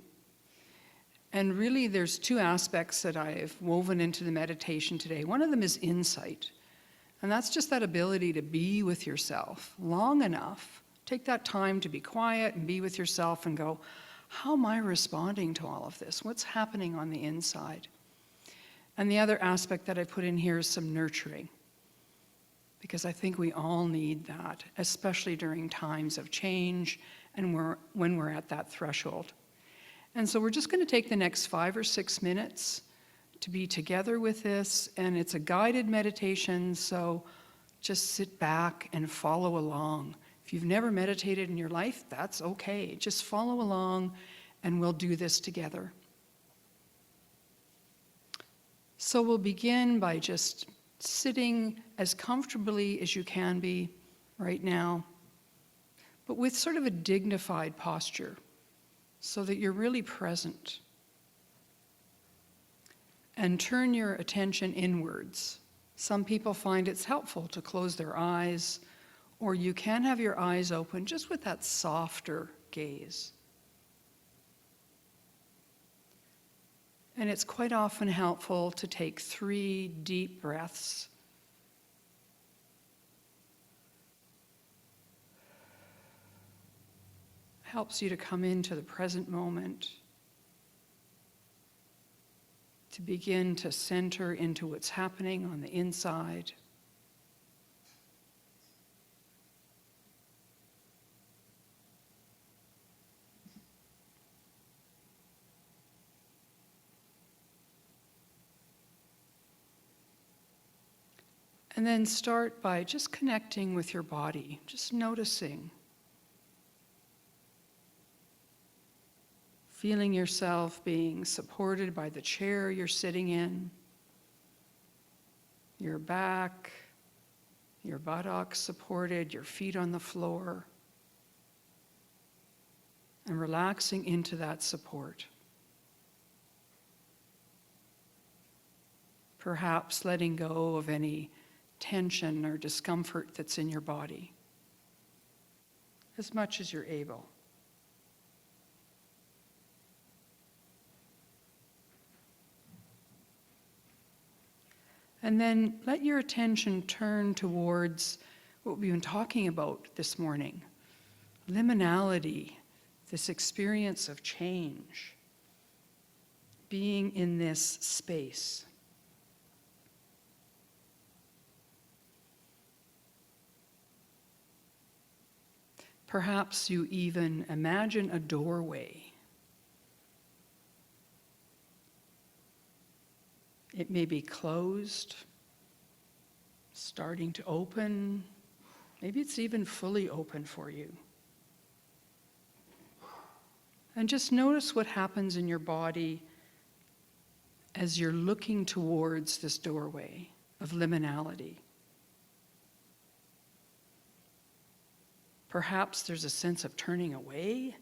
And really, there's two aspects that I've woven into the meditation today. One of them is insight, and that's just that ability to be with yourself long enough. Take that time to be quiet and be with yourself and go, how am I responding to all of this? What's happening on the inside? And the other aspect that I put in here is some nurturing, because I think we all need that, especially during times of change and when we're at that threshold. And so we're just going to take the next 5 or 6 minutes to be together with this, and it's a guided meditation, so just sit back and follow along. If you've never meditated in your life, that's okay. Just follow along, and we'll do this together. So we'll begin by just sitting as comfortably as you can be right now, but with sort of a dignified posture so that you're really present. And turn your attention inwards. Some people find it's helpful to close their eyes, or you can have your eyes open just with that softer gaze. And it's quite often helpful to take 3 deep breaths. Helps you to come into the present moment, to begin to center into what's happening on the inside. And then start by just connecting with your body, just noticing. Feeling yourself being supported by the chair you're sitting in, your back, your buttocks supported, your feet on the floor, and relaxing into that support. Perhaps letting go of any tension or discomfort that's in your body, as much as you're able. And then let your attention turn towards what we've been talking about this morning. Liminality, this experience of change, being in this space. Perhaps you even imagine a doorway. It may be closed, starting to open. Maybe it's even fully open for you. And just notice what happens in your body as you're looking towards this doorway of liminality. Perhaps there's a sense of turning away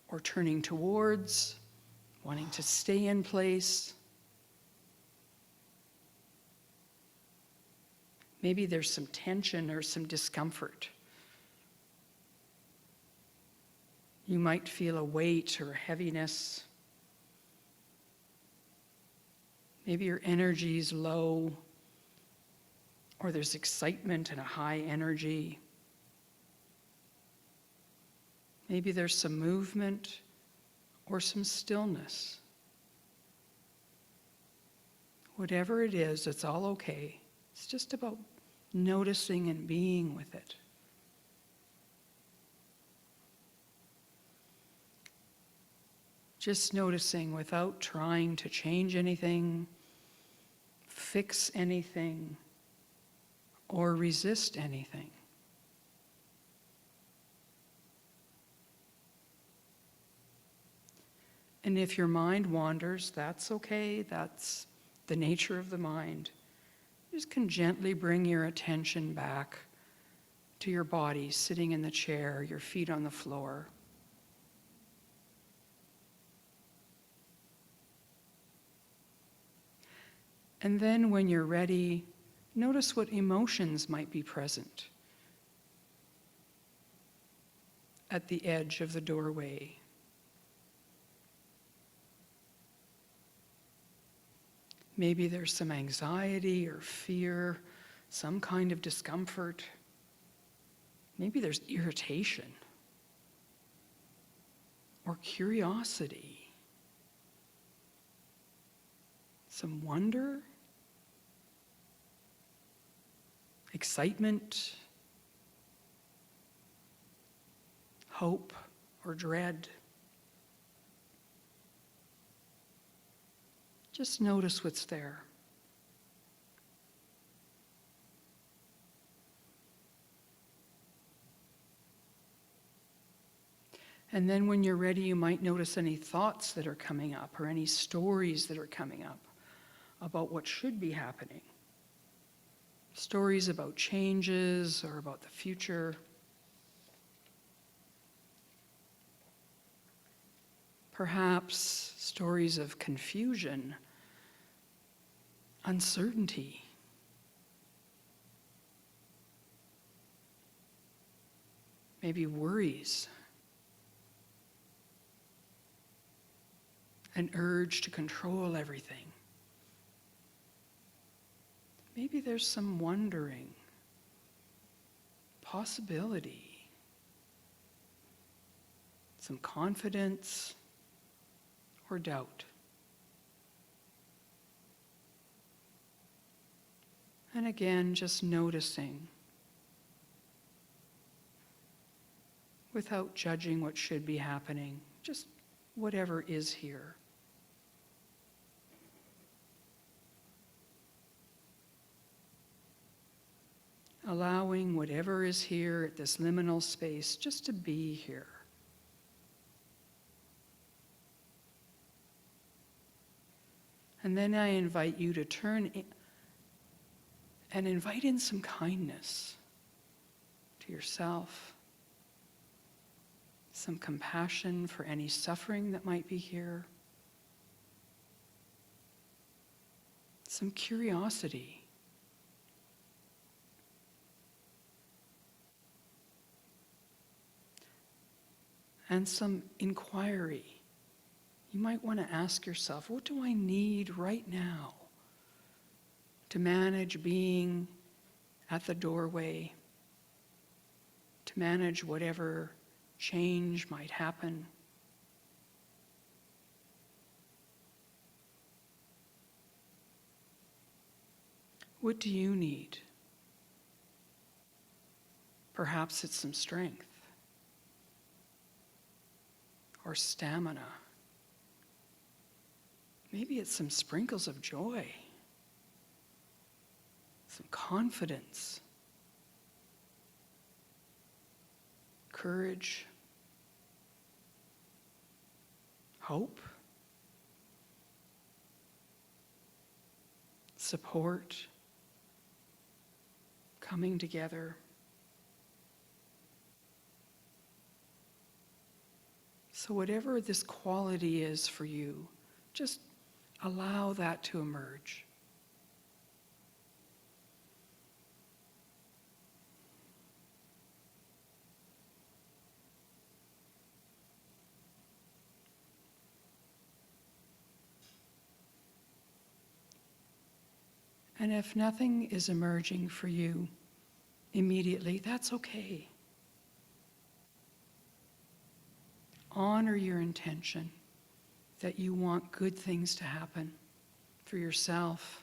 or turning towards, wanting to stay in place. Maybe there's some tension or some discomfort. You might feel a weight or a heaviness. Maybe your energy is low, or there's excitement and a high energy. Maybe there's some movement or some stillness. Whatever it is, it's all okay. It's just about noticing and being with it. Just noticing without trying to change anything, fix anything, or resist anything. And if your mind wanders, that's okay. That's the nature of the mind. You just can gently bring your attention back to your body, sitting in the chair, your feet on the floor. And then when you're ready, notice what emotions might be present at the edge of the doorway. Maybe there's some anxiety or fear, some kind of discomfort. Maybe there's irritation or curiosity, some wonder, excitement, hope, or dread. Just notice what's there. And then when you're ready, you might notice any thoughts that are coming up or any stories that are coming up about what should be happening. Stories about changes or about the future. Perhaps stories of confusion, uncertainty. Maybe worries. An urge to control everything. Maybe there's some wondering, possibility, some confidence or doubt. And again, just noticing without judging what should be happening, just whatever is here. Allowing whatever is here at this liminal space just to be here. And then I invite you to turn in and invite in some kindness to yourself, some compassion for any suffering that might be here, some curiosity. And some inquiry. You might want to ask yourself, what do I need right now to manage being at the doorway, to manage whatever change might happen? What do you need? Perhaps it's some strength or stamina. Maybe it's some sprinkles of joy, some confidence, courage, hope, support, coming together. So whatever this quality is for you, just allow that to emerge. And if nothing is emerging for you immediately, that's okay. Honor your intention that you want good things to happen for yourself,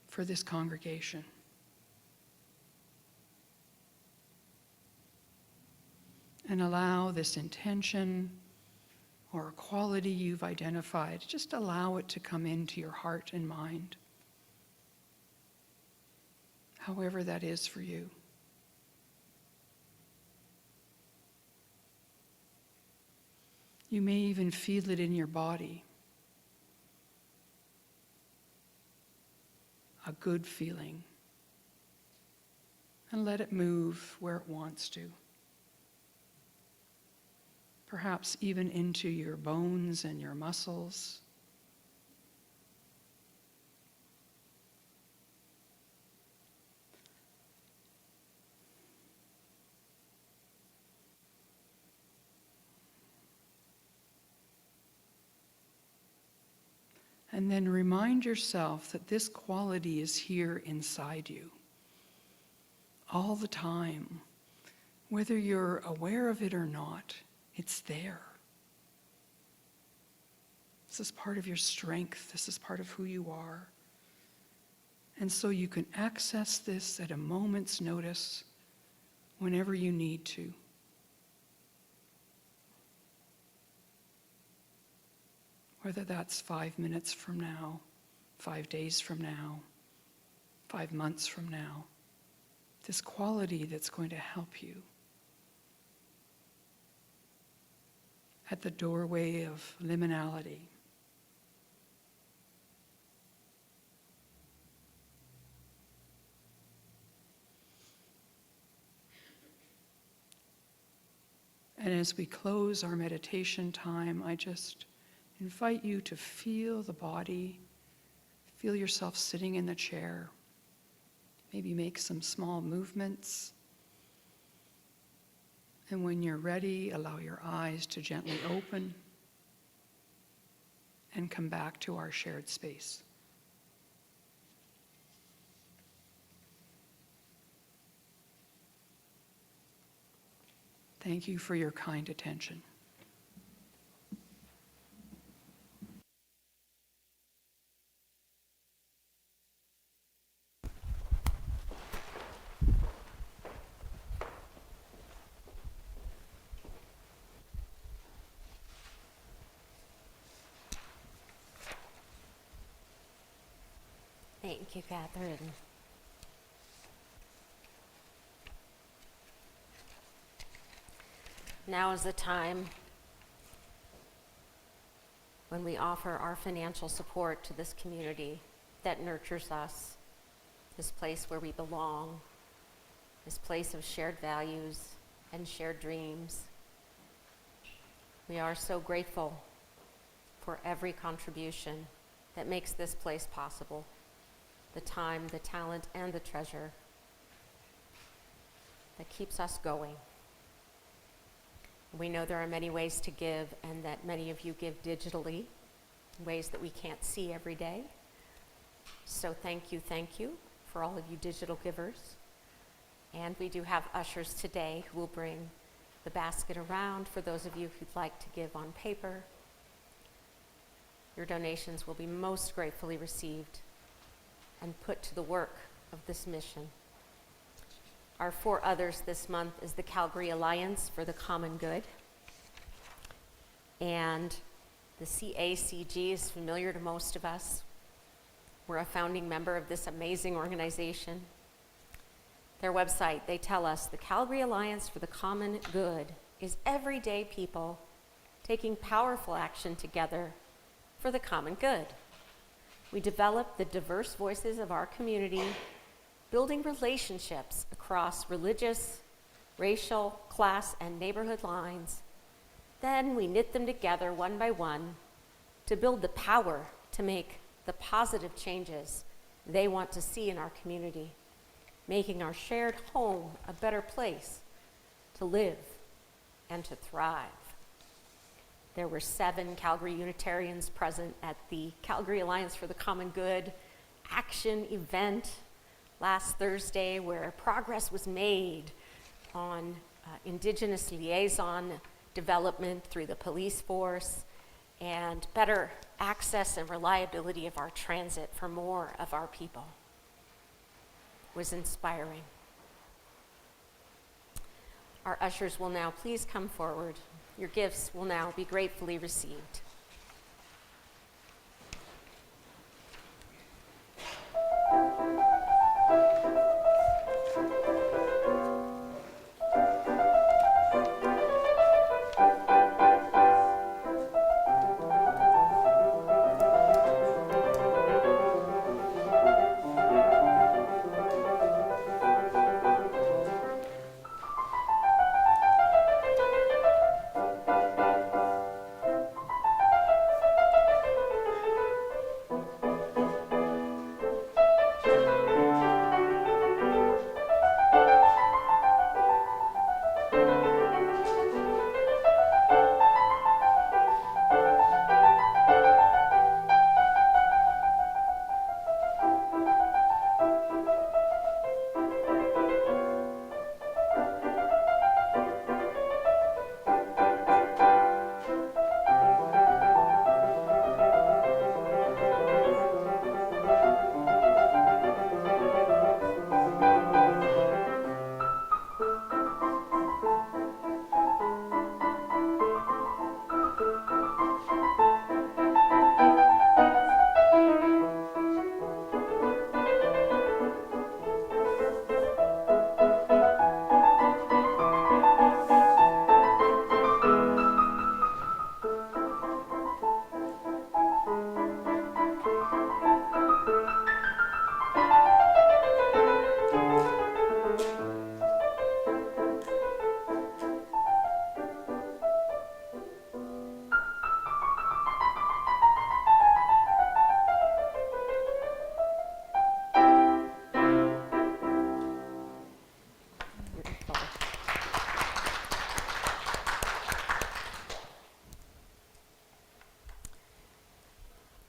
for this congregation. And allow this intention or a quality you've identified, just allow it to come into your heart and mind, however that is for you. You may even feel it in your body, a good feeling, and let it move where it wants to. Perhaps even into your bones and your muscles. And then remind yourself that this quality is here inside you all the time. Whether you're aware of it or not, it's there. This is part of your strength. This is part of who you are. And so you can access this at a moment's notice whenever you need to. Whether that's 5 minutes from now, 5 days from now, 5 months from now. This quality that's going to help you at the doorway of liminality. And as we close our meditation time, I just invite you to feel the body, feel yourself sitting in the chair, maybe make some small movements. And when you're ready, allow your eyes to gently open and come back to our shared space. Thank you for your kind attention. Thank you, Catherine. Now is the time when we offer our financial support to this community that nurtures us, this place where we belong, this place of shared values and shared dreams. We are so grateful for every contribution that makes this place possible. The time, the talent, and the treasure that keeps us going. We know there are many ways to give, and that many of you give digitally, ways that we can't see every day. So thank you for all of you digital givers. And we do have ushers today who will bring the basket around for those of you who'd like to give on paper. Your donations will be most gratefully received and put to the work of this mission. Our 4 others this month is the Calgary Alliance for the Common Good. And the CACG is familiar to most of us. We're a founding member of this amazing organization. Their website, they tell us, the Calgary Alliance for the Common Good is everyday people taking powerful action together for the common good. We develop the diverse voices of our community, building relationships across religious, racial, class, and neighborhood lines. Then we knit them together one by one to build the power to make the positive changes they want to see in our community, making our shared home a better place to live and to thrive. There were 7 Calgary Unitarians present at the Calgary Alliance for the Common Good action event last Thursday, where progress was made on Indigenous liaison development through the police force and better access and reliability of our transit for more of our people. It was inspiring. Our ushers will now please come forward Your gifts will now be gratefully received.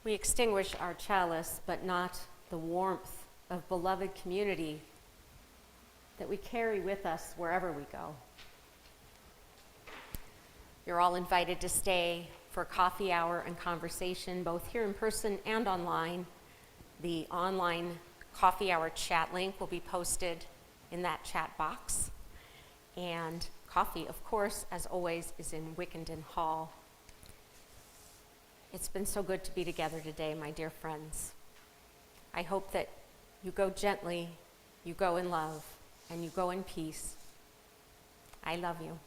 We extinguish our chalice, but not the warmth of beloved community that we carry with us wherever we go. You're all invited to stay for coffee hour and conversation, both here in person and online. The online coffee hour chat link will be posted in that chat box. And coffee, of course, as always, is in Wickenden Hall. It's been so good to be together today, my dear friends. I hope that you go gently, you go in love, and you go in peace. I love you.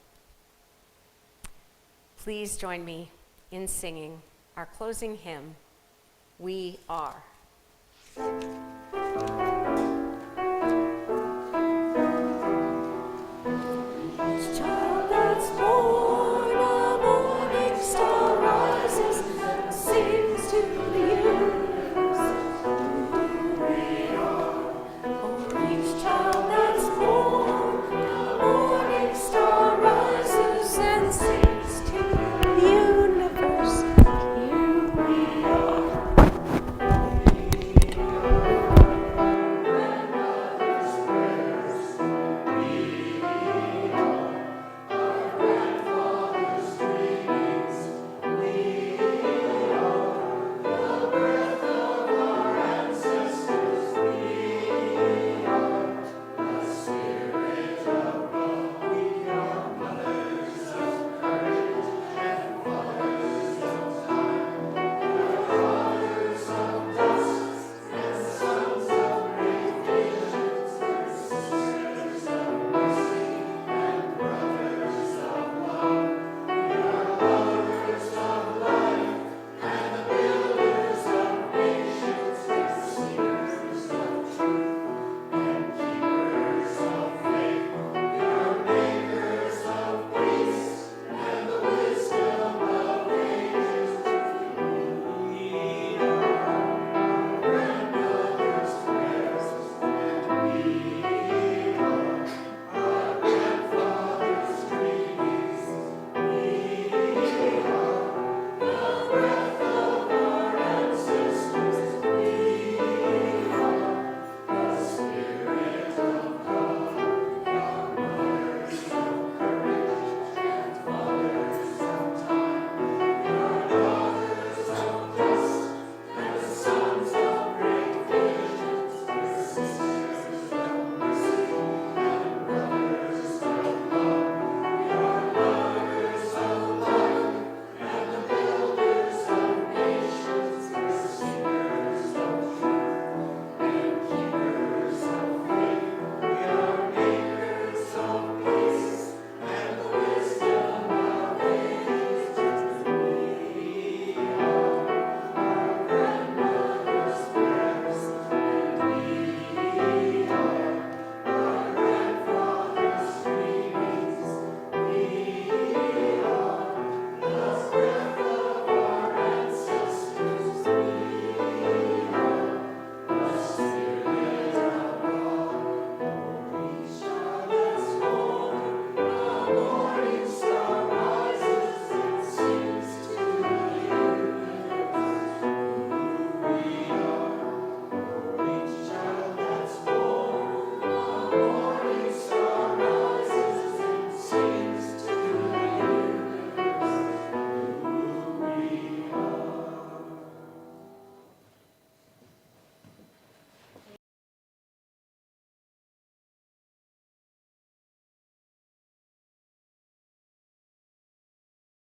Please join me in singing our closing hymn, We Are.